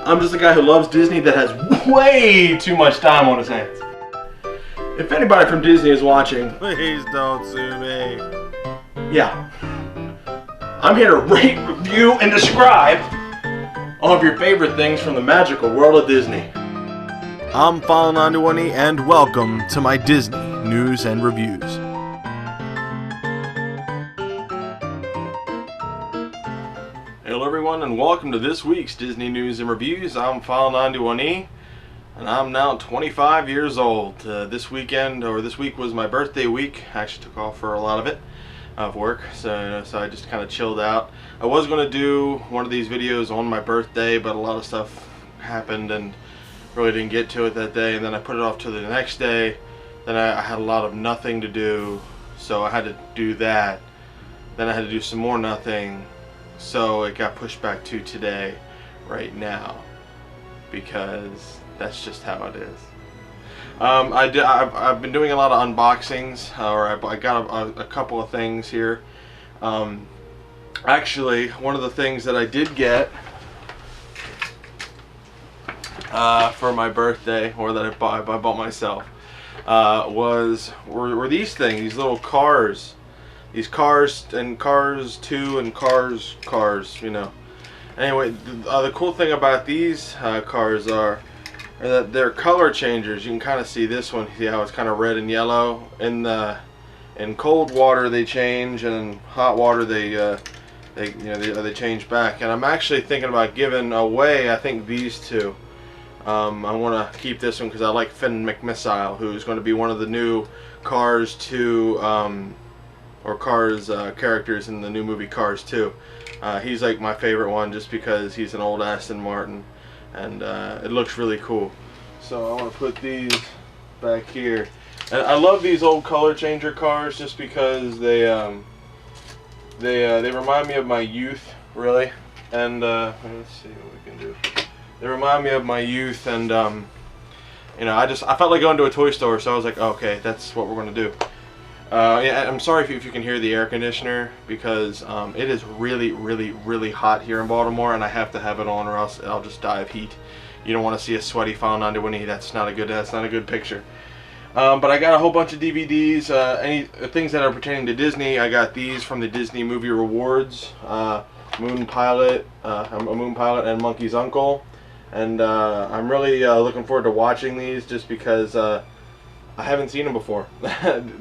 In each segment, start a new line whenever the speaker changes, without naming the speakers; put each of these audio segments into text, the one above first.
I'm just a guy who loves Disney that has way too much time on his hands. If anybody from Disney is watching,
please don't sue me.
Yeah. I'm here to rate, review, and describe all of your favorite things from the magical world of Disney.
I'm File91e and welcome to my Disney news and reviews.
Hello everyone and welcome to this week's Disney News and Reviews. I'm File91e and I'm now 25 years old. This week was my birthday week. I actually took off for a lot of it of work, so I just kind of chilled out. I was going to do one of these videos on my birthday, but a lot of stuff happened and really didn't get to it that day, and then I put it off to the next day. Then I had a lot of nothing to do, so I had to do that. Then I had to do some more nothing, so it got pushed back to today, right now, because that's just how it is. I've been doing a lot of unboxings, I got a couple of things here. Actually, one of the things that I did get for my birthday, or that I bought myself, were these things, these little cars. These Cars and Cars 2 and Cars, you know. Anyway, the cool thing about these cars are that they're color changers. You can kind of see this one. See how it's kind of red and yellow. In cold water they change, and in hot water they change back. And I'm actually thinking about giving away, I think, these two. I want to keep this one because I like Finn McMissile, who's going to be one of the new Cars 2 or Cars characters in the new movie Cars 2. He's like my favorite one just because he's an old Aston Martin, and it looks really cool. So I want to put these back here. And I love these old color changer cars just because they remind me of my youth, really. And let's see what we can do. They remind me of my youth, and you know, I felt like going to a toy store, so I was like, okay, that's what we're gonna do. Yeah, I'm sorry if you can hear the air conditioner, because it is really hot here in Baltimore, and I have to have it on or else I'll just die of heat. You don't want to see a sweaty File91e. That's not a good picture. But I got a whole bunch of DVDs, any things that are pertaining to Disney. I got these from the Disney Movie Rewards, Moon Pilot and Monkey's Uncle, and I'm really looking forward to watching these just because I haven't seen them before.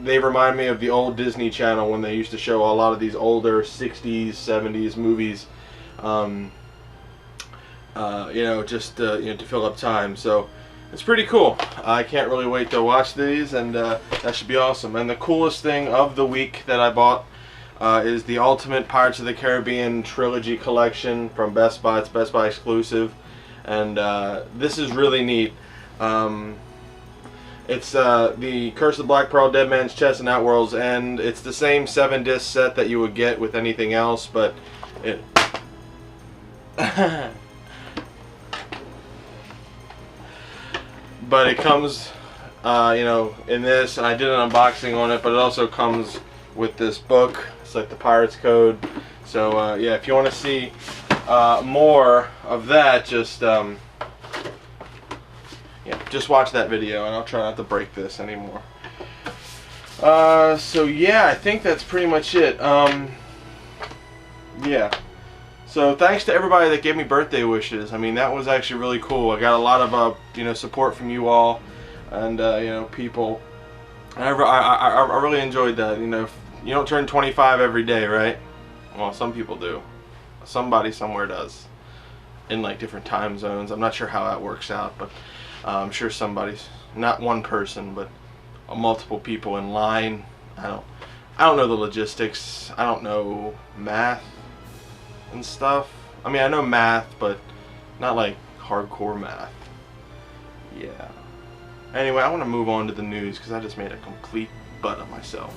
They remind me of the old Disney Channel when they used to show a lot of these older 60s, 70s movies, you know, just you know, to fill up time. So it's pretty cool. I can't really wait to watch these, and that should be awesome. And the coolest thing of the week that I bought is the Ultimate Pirates of the Caribbean Trilogy Collection from Best Buy. It's Best Buy exclusive, and this is really neat. It's the Curse of the Black Pearl, Dead Man's Chest, and Outworld's End. It's the same 7-disc set that you would get with anything else, but it but it comes you know, in this, and I did an unboxing on it, but it also comes with this book. It's like the Pirate's Code. So yeah, if you want to see more of that, just watch that video, and I'll try not to break this anymore. So yeah, I think that's pretty much it. Yeah. So thanks to everybody that gave me birthday wishes. I mean, that was actually really cool. I got a lot of you know, support from you all, and you know, people. I really enjoyed that. You know, you don't turn 25 every day, right? Well, some people do. Somebody somewhere does. In like different time zones. I'm not sure how that works out, but I'm sure somebody's, not one person, but multiple people in line. I don't know the logistics. I don't know math and stuff. I mean, I know math, but not like hardcore math. Yeah. Anyway, I want to move on to the news because I just made a complete butt of myself.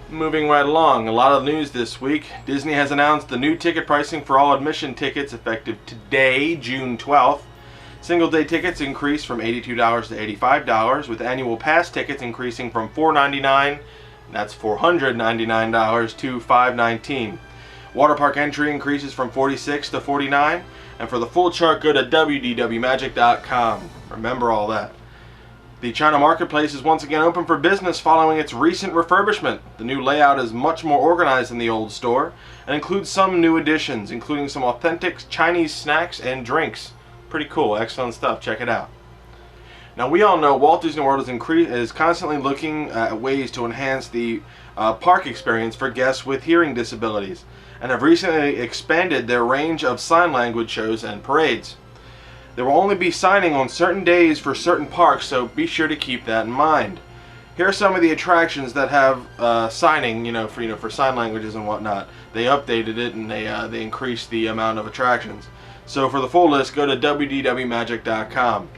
Moving right along, a lot of news this week. Disney has announced the new ticket pricing for all admission tickets effective today, June 12th. Single day tickets increase from $82 to $85, with annual pass tickets increasing from $499, that's $499, to $519. Water park entry increases from 46 to 49. And for the full chart, go to wdwmagic.com. Remember all that. The China Marketplace is once again open for business following its recent refurbishment. The new layout is much more organized than the old store and includes some new additions, including some authentic Chinese snacks and drinks. Pretty cool, excellent stuff. Check it out. Now, we all know Walt Disney World is constantly looking at ways to enhance the park experience for guests with hearing disabilities, and have recently expanded their range of sign language shows and parades. There will only be signing on certain days for certain parks, so be sure to keep that in mind. Here are some of the attractions that have signing, for sign languages and whatnot. They updated it and they increased the amount of attractions. So for the full list, go to wdwmagic.com.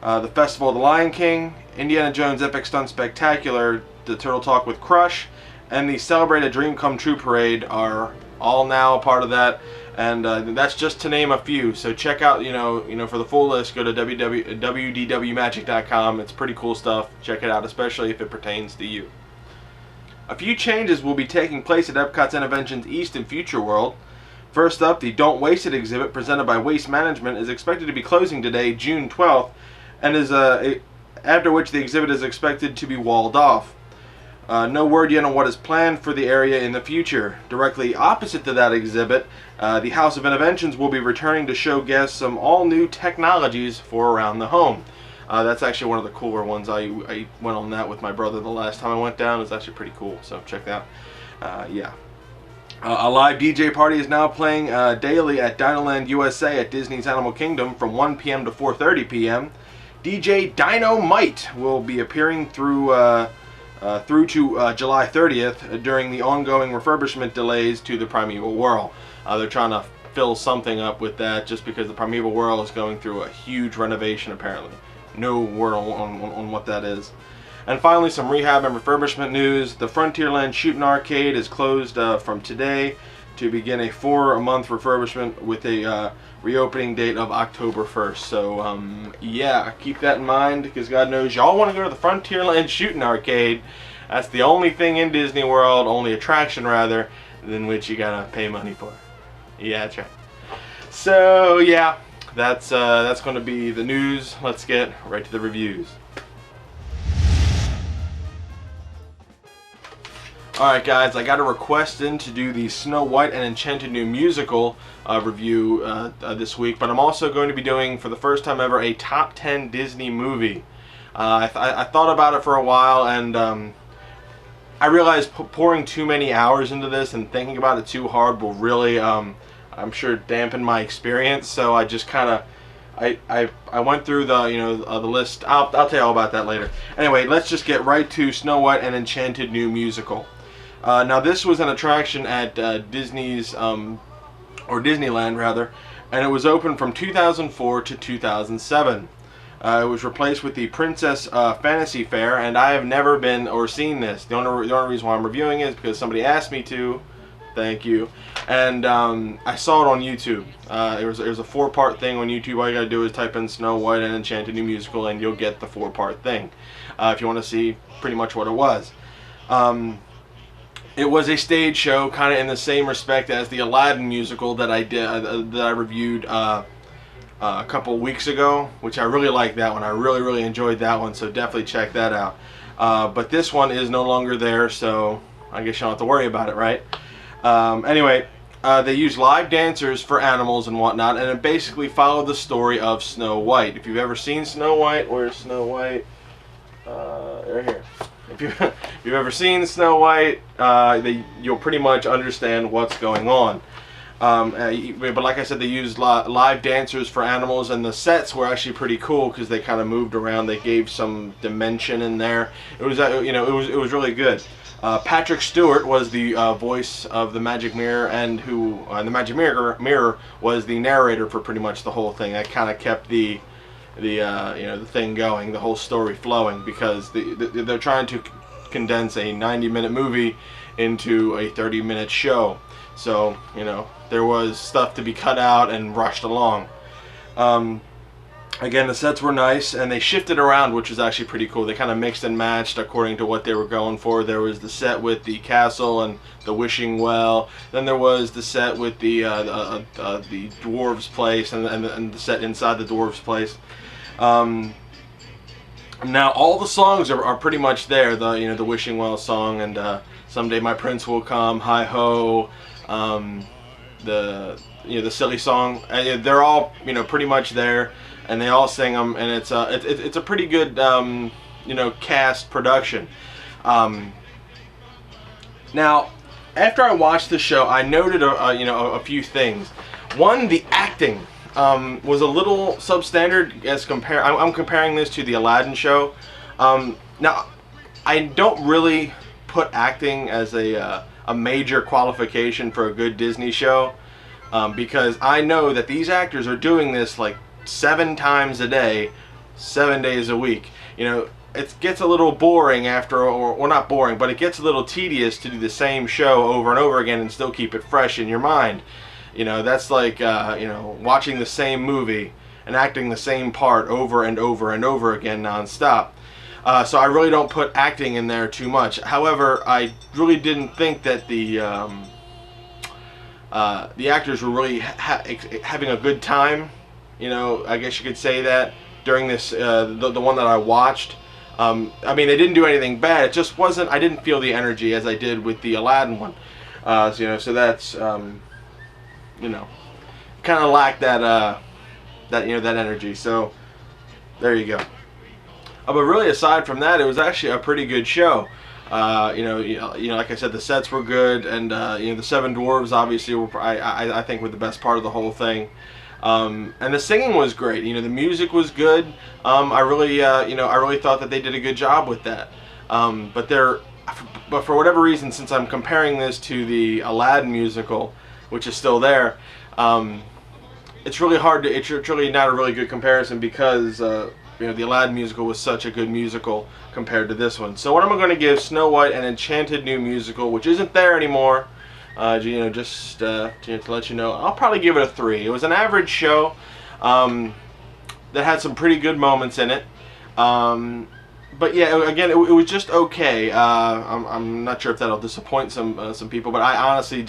The Festival of the Lion King, Indiana Jones Epic Stunt Spectacular, the Turtle Talk with Crush, and the Celebrate a Dream Come True Parade are all now a part of that. And that's just to name a few. So check out, for the full list, go to wdwmagic.com. It's pretty cool stuff. Check it out, especially if it pertains to you. A few changes will be taking place at Epcot's Innoventions East and Future World. First up, the Don't Waste It exhibit presented by Waste Management is expected to be closing today, June 12th, and is after which the exhibit is expected to be walled off. No word yet on what is planned for the area in the future. Directly opposite to that exhibit, the House of Innoventions will be returning to show guests some all-new technologies for around the home. That's actually one of the cooler ones. I went on that with my brother the last time I went down. It's actually pretty cool, so check that out. Yeah. A live DJ party is now playing daily at Disneyland USA at Disney's Animal Kingdom from 1 p.m. to 4:30 p.m. DJ Dynamite will be appearing through to July 30th during the ongoing refurbishment delays to the Primeval Whirl. They're trying to fill something up with that just because the Primeval Whirl is going through a huge renovation apparently. No word on what that is. And finally, some rehab and refurbishment news. The Frontierland Shooting Arcade is closed from today to begin a 4-month refurbishment with a reopening date of October 1st. So yeah, keep that in mind because God knows y'all want to go to the Frontierland Shooting Arcade. That's the only thing in Disney World, only attraction rather, than which you gotta pay money for. Yeah, that's right. So yeah, that's going to be the news. Let's get right to the reviews. Alright guys, I got a request in to do the Snow White and Enchanted New Musical review this week, but I'm also going to be doing, for the first time ever, a top 10 Disney movie. I thought about it for a while, and I realized pouring too many hours into this and thinking about it too hard will really, I'm sure, dampen my experience. So I just kind of, I went through the the list. I'll tell you all about that later. Anyway, let's just get right to Snow White and Enchanted New Musical. Now this was an attraction at Disney's, or Disneyland rather, and it was open from 2004 to 2007. It was replaced with the Princess Fantasy Fair, and I have never been or seen this. The only reason why I'm reviewing it is because somebody asked me to. Thank you. And I saw it on YouTube. It was a 4-part thing on YouTube. All you gotta do is type in Snow White and Enchanted New Musical, and you'll get the 4-part thing. If you want to see pretty much what it was. It was a stage show, kind of in the same respect as the Aladdin musical that I did, that I reviewed a couple weeks ago, which I really liked that one. I really enjoyed that one, so definitely check that out. But this one is no longer there, so I guess you don't have to worry about it, right? Anyway, they use live dancers for animals and whatnot, and it basically followed the story of Snow White. If you've ever seen Snow White, where's Snow White? Right here. If you've ever seen Snow White, you'll pretty much understand what's going on. But like I said, they used live dancers for animals, and the sets were actually pretty cool because they kind of moved around. They gave some dimension in there. It was it was really good. Patrick Stewart was the voice of the Magic Mirror, and the Magic Mirror was the narrator for pretty much the whole thing. That kind of kept the thing going, the whole story flowing, because they're trying to condense a 90-minute movie into a 30-minute show. So there was stuff to be cut out and rushed along. Again, the sets were nice, and they shifted around, which was actually pretty cool. They kind of mixed and matched according to what they were going for. There was the set with the castle and the wishing well. Then there was the set with the dwarves' place, and the set inside the dwarves' place. Now all the songs are pretty much there. The wishing well song, and someday my prince will come, hi ho. The silly song. They're all pretty much there. And they all sing them, and it's a pretty good cast production. Now, after I watched the show, I noted a few things. One, the acting was a little substandard as I'm comparing this to the Aladdin show. Now, I don't really put acting as a major qualification for a good Disney show, because I know that these actors are doing this like 7 times a day, 7 days a week. It gets a little boring after, or not boring, but it gets a little tedious to do the same show over and over again and still keep it fresh in your mind. That's like watching the same movie and acting the same part over and over and over again nonstop. So I really don't put acting in there too much. However, I really didn't think that the actors were really having a good time. I guess you could say that during this, the one that I watched. I mean, they didn't do anything bad. It just wasn't. I didn't feel the energy as I did with the Aladdin one. So that's kind of lacked that that energy. So there you go. But really, aside from that, it was actually a pretty good show. Like I said, the sets were good, and the 7 dwarves obviously were, I think, were the best part of the whole thing. And the singing was great. The music was good. I really thought that they did a good job with that. But for whatever reason, since I'm comparing this to the Aladdin musical, which is still there, it's really hard to. It's really not a really good comparison because the Aladdin musical was such a good musical compared to this one. So what am I going to give Snow White and Enchanted New Musical, which isn't there anymore? Just to let you know, I'll probably give it a 3. It was an average show that had some pretty good moments in it. But yeah, again, it was just okay. I'm not sure if that'll disappoint some people, but I honestly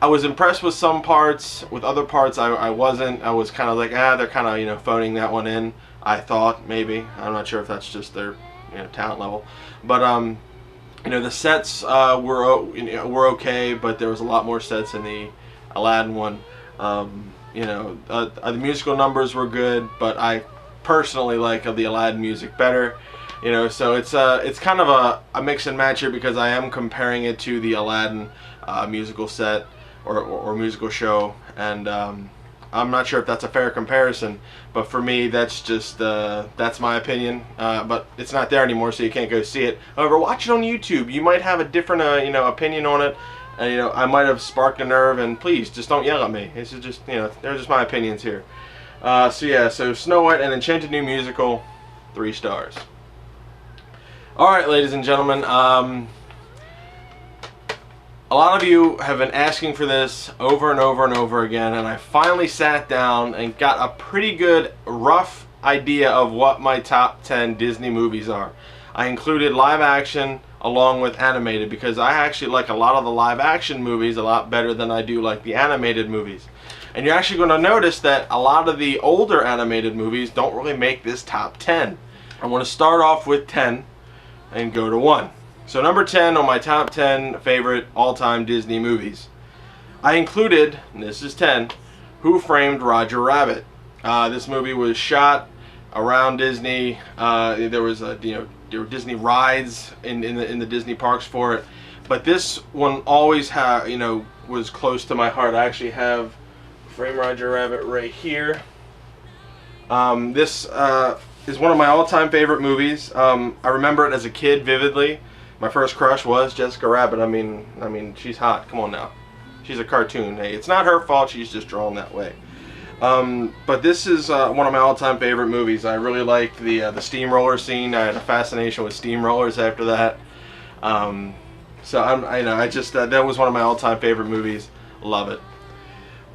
I was impressed with some parts. With other parts, I wasn't. I was kind of like, they're kind of phoning that one in. I thought maybe. I'm not sure if that's just their talent level, but the sets were okay, but there was a lot more sets in the Aladdin one. The musical numbers were good, but I personally like the Aladdin music better. So it's kind of a mix and match here because I am comparing it to the Aladdin musical set or musical show, and I'm not sure if that's a fair comparison, but for me, that's just that's my opinion. But it's not there anymore, so you can't go see it. However, watch it on YouTube. You might have a different opinion on it. I might have sparked a nerve, and please just don't yell at me. This is just they're just my opinions here. So Snow White and Enchanted New Musical, 3 stars. All right, ladies and gentlemen. A lot of you have been asking for this over and over and over again, and I finally sat down and got a pretty good rough idea of what my top 10 Disney movies are. I included live action along with animated because I actually like a lot of the live action movies a lot better than I do like the animated movies. And you're actually going to notice that a lot of the older animated movies don't really make this top 10. I want to start off with 10 and go to 1. So number 10 on my top 10 favorite all-time Disney movies. I included, and this is 10, Who Framed Roger Rabbit. This movie was shot around Disney. There was there were Disney rides in the Disney parks for it. But this one always was close to my heart. I actually have Frame Roger Rabbit right here. This is one of my all-time favorite movies. I remember it as a kid vividly. My first crush was Jessica Rabbit. I mean, she's hot. Come on now. She's a cartoon. Hey, it's not her fault. She's just drawn that way. But this is one of my all-time favorite movies. I really liked the steamroller scene. I had a fascination with steamrollers after that. So that was one of my all-time favorite movies. Love it.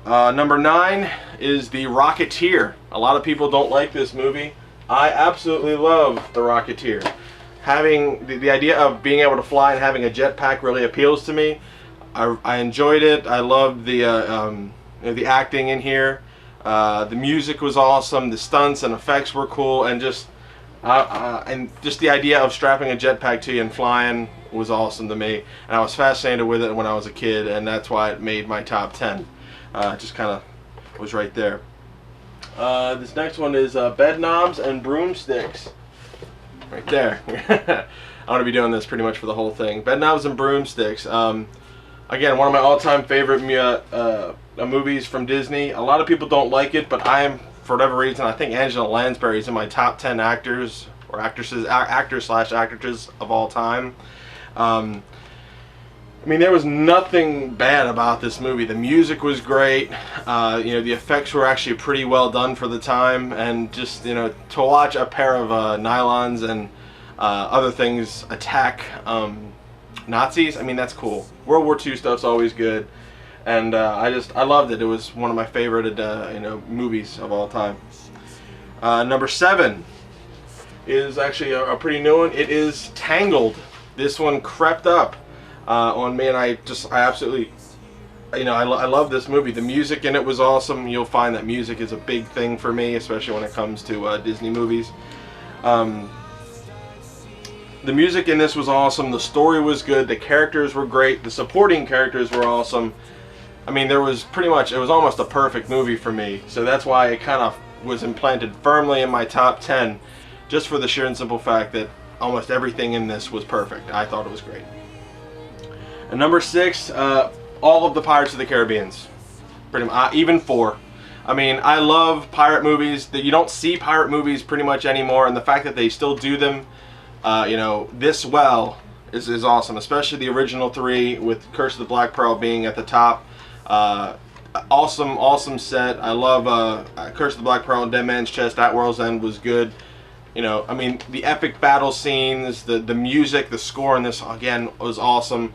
Number 9 is The Rocketeer. A lot of people don't like this movie. I absolutely love The Rocketeer. Having the idea of being able to fly and having a jetpack really appeals to me. I enjoyed it. I loved the acting in here. The music was awesome. The stunts and effects were cool, and just the idea of strapping a jetpack to you and flying was awesome to me. And I was fascinated with it when I was a kid, and that's why it made my top 10. Just kind of was right there. This next one is Bedknobs and Broomsticks. Right there. I'm going to be doing this pretty much for the whole thing. Bedknobs and Broomsticks. Again, one of my all-time favorite movies from Disney. A lot of people don't like it, but for whatever reason, I think Angela Lansbury is in my top 10 actors or actors/actresses of all time. I mean, there was nothing bad about this movie. The music was great. The effects were actually pretty well done for the time, and just to watch a pair of nylons and other things attack Nazis. I mean, that's cool. World War II stuff's always good, and I loved it. It was one of my favorite movies of all time. Number 7 is actually a pretty new one. It is Tangled. This one crept up on me, and I absolutely, I love this movie. The music in it was awesome. You'll find that music is a big thing for me, especially when it comes to Disney movies. The music in this was awesome. The story was good. The characters were great. The supporting characters were awesome. I mean, it was almost a perfect movie for me. So that's why it kind of was implanted firmly in my top 10, just for the sheer and simple fact that almost everything in this was perfect. I thought it was great. And number 6, all of the Pirates of the Caribbean's, pretty much, even 4. I mean, I love pirate movies. That you don't see pirate movies pretty much anymore, and the fact that they still do them, this well is awesome. Especially the original 3 with Curse of the Black Pearl being at the top. Awesome set. I love Curse of the Black Pearl and Dead Man's Chest at World's End was good. I mean, the epic battle scenes, the music, the score in this again was awesome.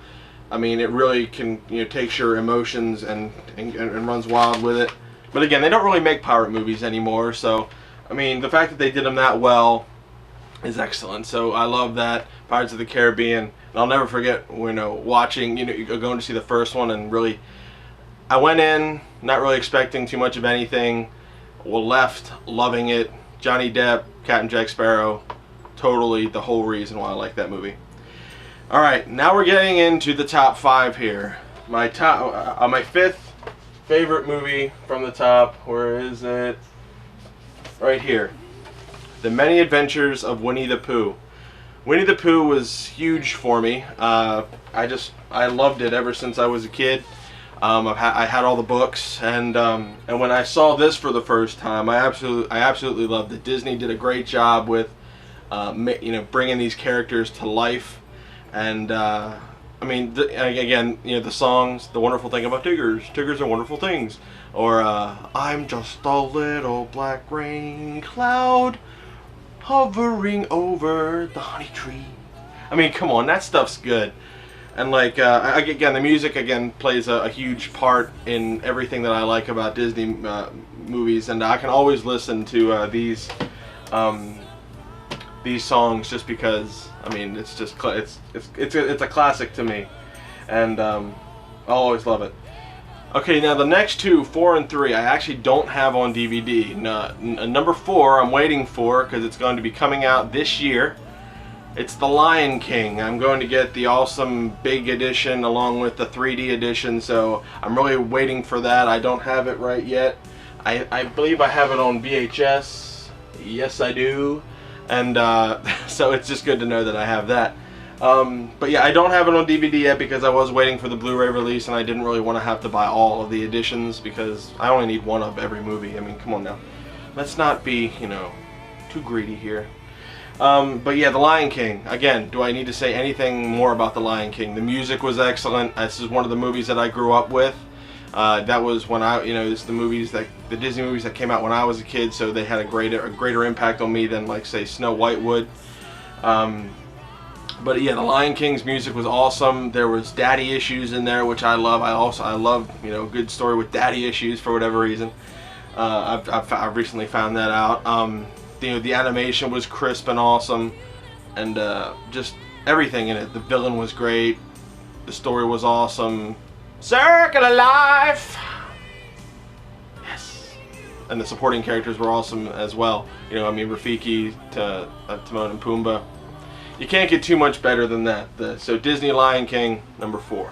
I mean, it really can takes your emotions and runs wild with it. But again, they don't really make pirate movies anymore, so I mean, the fact that they did them that well is excellent. So I love that. Pirates of the Caribbean. And I'll never forget watching, going to see the first one, and really, I went in not really expecting too much of anything. Left loving it. Johnny Depp, Captain Jack Sparrow, totally the whole reason why I like that movie. Alright, now we're getting into the top 5 here. My 5th favorite movie from the top. Where is it? Right here. The Many Adventures of Winnie the Pooh. Winnie the Pooh was huge for me. I loved it ever since I was a kid. I had all the books, and when I saw this for the first time, I absolutely loved it. Disney did a great job with bringing these characters to life. And I mean, again, the songs, The Wonderful Thing About Tiggers are wonderful things, or I'm just a little black rain cloud hovering over the honey tree. I mean, come on, that stuff's good. And again, the music plays a huge part in everything that I like about Disney movies, and I can always listen to these songs just because. I mean, it's just it's a classic to me, and I'll always love it. Okay, now the next 2, 4 and 3, I actually don't have on DVD. Number 4, I'm waiting for because it's going to be coming out this year. It's The Lion King. I'm going to get the awesome big edition along with the 3D edition, so I'm really waiting for that. I don't have it right yet. I believe I have it on VHS. Yes, I do. And so it's just good to know that I have that. But yeah, I don't have it on DVD yet because I was waiting for the Blu-ray release, and I didn't really want to have to buy all of the editions because I only need one of every movie. I mean, come on now. Let's not be, too greedy here. But yeah, The Lion King. Again, do I need to say anything more about The Lion King? The music was excellent. This is one of the movies that I grew up with. That was when it's the Disney movies that came out when I was a kid, so they had a greater impact on me than, like, say, Snow White would. But yeah, the Lion King's music was awesome. There was daddy issues in there, which I love. I love, you know, good story with daddy issues for whatever reason. I've recently found that out. You know, the animation was crisp and awesome, and just everything in it. The villain was great. The story was awesome. Circle of Life. Yes. And the supporting characters were awesome as well. You know, I mean, Rafiki, Timon and Pumbaa. You can't get too much better than that. So Disney Lion King, number 4.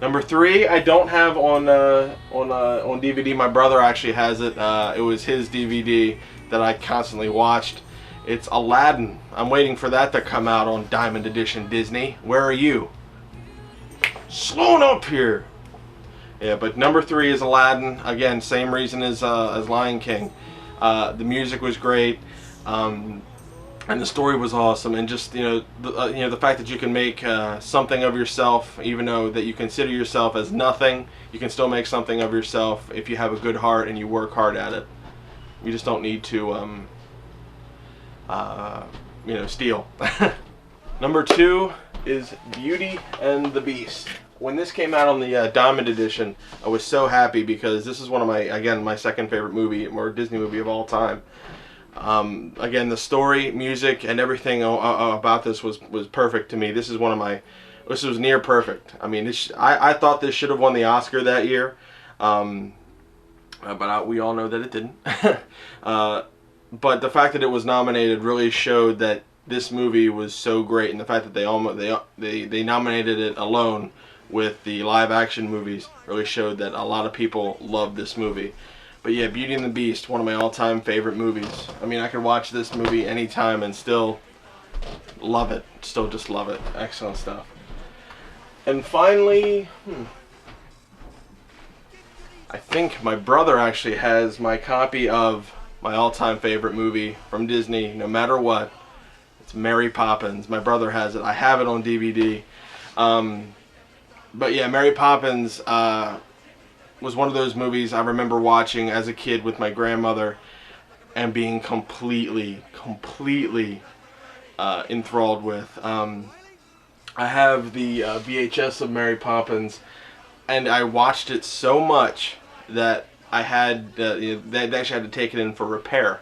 Number 3, I don't have on DVD. My brother actually has it. It was his DVD that I constantly watched. It's Aladdin. I'm waiting for that to come out on Diamond Edition Disney. Where are you? Slowing up here. Yeah, but number 3 is Aladdin. Again, same reason as Lion King. The music was great. And the story was awesome, and just, you know, the fact that you can make something of yourself, even though that you consider yourself as nothing, you can still make something of yourself if you have a good heart and you work hard at it. You just don't need to, you know, steal. Number 2 is Beauty and the Beast. When this came out on the Diamond Edition, I was so happy because this is one of my second favorite movie, or Disney movie of all time. Again, the story, music, and everything about this was perfect to me. This was near perfect. I mean, I thought this should have won the Oscar that year, but we all know that it didn't. But the fact that it was nominated really showed that this movie was so great, and the fact that they nominated it alone with the live action movies really showed that a lot of people loved this movie. But yeah, Beauty and the Beast, one of my all-time favorite movies. I mean, I could watch this movie anytime and still love it. Still just love it. Excellent stuff. And finally, I think my brother actually has my copy of my all-time favorite movie from Disney, no matter what. It's Mary Poppins. My brother has it. I have it on DVD. But yeah, Mary Poppins was one of those movies I remember watching as a kid with my grandmother and being completely enthralled with. I have the VHS of Mary Poppins, and I watched it so much that I had they actually had to take it in for repair.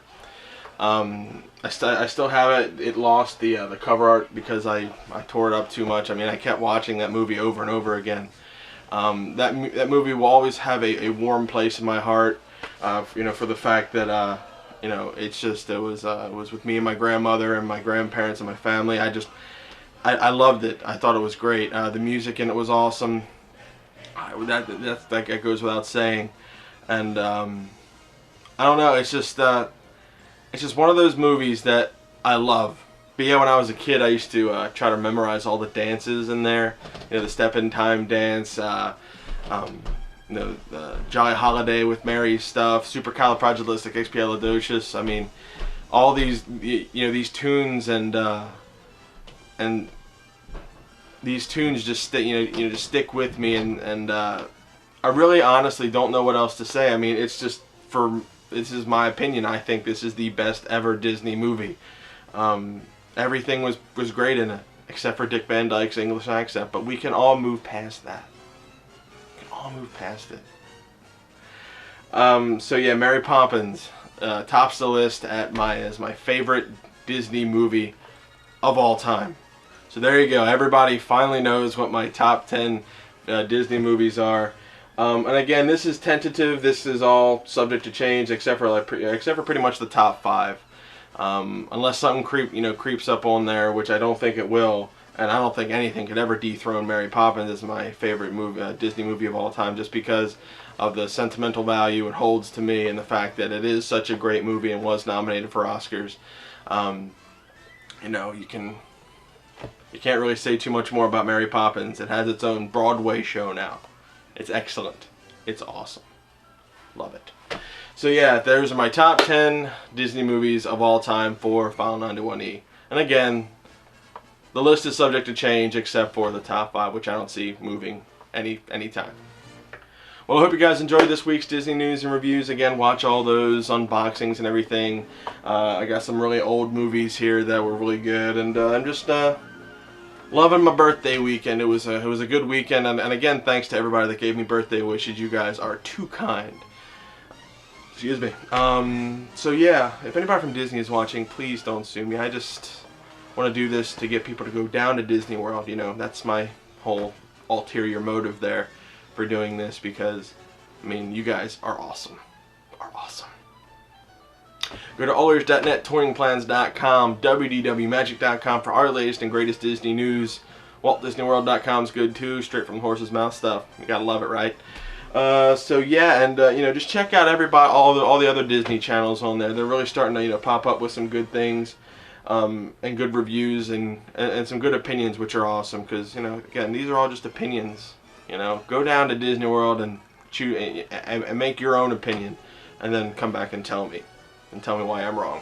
I still have it. It lost the cover art because I tore it up too much. I mean, I kept watching that movie over and over again. That movie will always have a warm place in my heart, you know, for the fact that you know, it was with me and my grandmother and my grandparents and my family. I loved it. I thought it was great. The music in it was awesome. That goes without saying. And I don't know. It's just one of those movies that I love. But yeah, when I was a kid, I used to try to memorize all the dances in there. You know, the Step in Time dance, you know, the Jolly Holiday with Mary stuff, Supercalifragilisticexpialidocious. I mean, all these, you know, these tunes and these tunes just just stick with me, and I really honestly don't know what else to say. I mean, it's just this is my opinion. I think this is the best ever Disney movie. Everything was great in it, except for Dick Van Dyke's English accent, but we can all move past that. We can all move past it. So yeah, Mary Poppins tops the list as my favorite Disney movie of all time. So there you go. Everybody finally knows what my top 10 Disney movies are. And again, this is tentative. This is all subject to change, except for pretty much the top 5. Unless something creeps up on there, which I don't think it will, and I don't think anything could ever dethrone Mary Poppins as my favorite Disney movie of all time, just because of the sentimental value it holds to me and the fact that it is such a great movie and was nominated for Oscars. You know, you can't really say too much more about Mary Poppins. It has its own Broadway show now. It's excellent. It's awesome. Love it. So yeah, those are my top 10 Disney movies of all time for File91e. And again, the list is subject to change except for the top 5, which I don't see moving anytime. Well, I hope you guys enjoyed this week's Disney news and reviews. Again, watch all those unboxings and everything. I got some really old movies here that were really good, and I'm just loving my birthday weekend. It was a good weekend, and again, thanks to everybody that gave me birthday wishes. You guys are too kind. Excuse me. So yeah, if anybody from Disney is watching, please don't sue me. I just want to do this to get people to go down to Disney World. You know, that's my whole ulterior motive there for doing this, because I mean, you guys are awesome. Go to allears.net, touringplans.com, wdwmagic.com for our latest and greatest Disney news. WaltDisneyWorld.com is good too, straight from the horse's mouth stuff. You gotta love it, right? So yeah, and you know, just check out all the other Disney channels on there. They're really starting to, you know, pop up with some good things, and good reviews, and some good opinions, which are awesome. Because, you know, again, these are all just opinions. You know, go down to Disney World and choose and make your own opinion, and then come back and tell me why I'm wrong.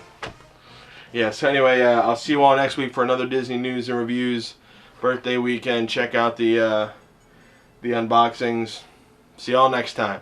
Yeah. So anyway, I'll see you all next week for another Disney news and reviews. Birthday weekend. Check out the unboxings. See y'all next time.